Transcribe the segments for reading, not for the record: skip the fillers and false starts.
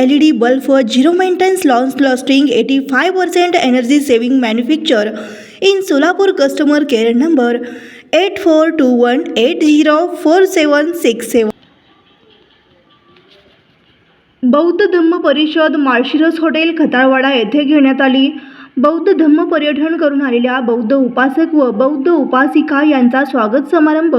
LED bulb for zero maintenance launch lasting 85% energy saving manufacture in Solapur. Customer care number 8421804767. बौद्ध धम्म परिषद Malshiras hotel खताळवाडा येथे घेण्यात आली. बौद्ध धम्म पर्यटन करून आलेल्या बौद्ध उपासक व बौद्ध उपासिका यांचा स्वागत समारंभ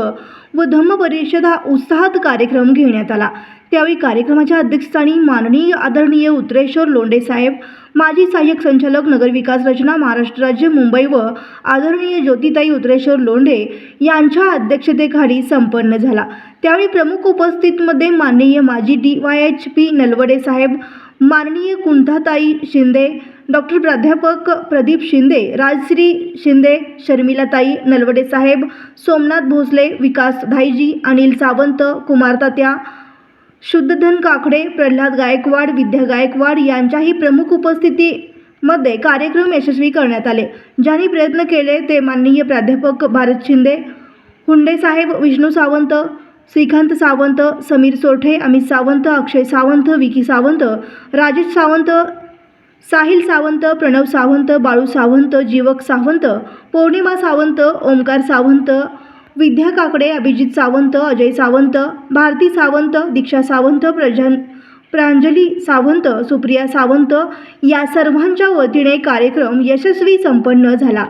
व धम्म परिषद हा उत्साहात कार्यक्रम घेण्यात आला. त्यावेळी कार्यक्रमाच्या अध्यक्षस्थानी माननीय आदरणीय उत्रेश्वर लोंढे साहेब, माजी सहाय्यक संचालक नगरविकास रचना महाराष्ट्र राज्य मुंबई व आदरणीय ज्योतिताई उत्रेश्वर लोंढे यांच्या अध्यक्षतेखाली संपन्न झाला. त्यावेळी प्रमुख उपस्थितीमध्ये माननीय माजी DYHP नलवडे साहेब, माननीय कुंठाताई शिंदे, डॉक्टर प्राध्यापक प्रदीप शिंदे, राजश्री शिंदे, शर्मिलाताई नलवडे साहेब, सोमनाथ भोसले, विकास धाईजी, अनिल सावंत, कुमार तात्या, शुद्धधन काकडे, प्रल्हाद गायकवाड, विद्या गायकवाड यांच्याही प्रमुख उपस्थितीमध्ये कार्यक्रम यशस्वी करण्यात आले. ज्यांनी प्रयत्न केले ते माननीय प्राध्यापक भारत शिंदे, हुंडे साहेब, विष्णू सावंत, श्रीकांत सावंत, समीर सोठे, अमित सावंत, अक्षय सावंत, विकी सावंत, राजेश सावंत, साहिल सावंत, प्रणव सावंत, बाळू सावंत, जीवक सावंत, पौर्णिमा सावंत, ओमकार सावंत, विद्या काकडे, अभिजित सावंत, अजय सावंत, भारती सावंत, दीक्षा सावंत, प्रांजली सावंत, सुप्रिया सावंत या सर्वांच्या वतीने कार्यक्रम यशस्वी संपन्न झाला.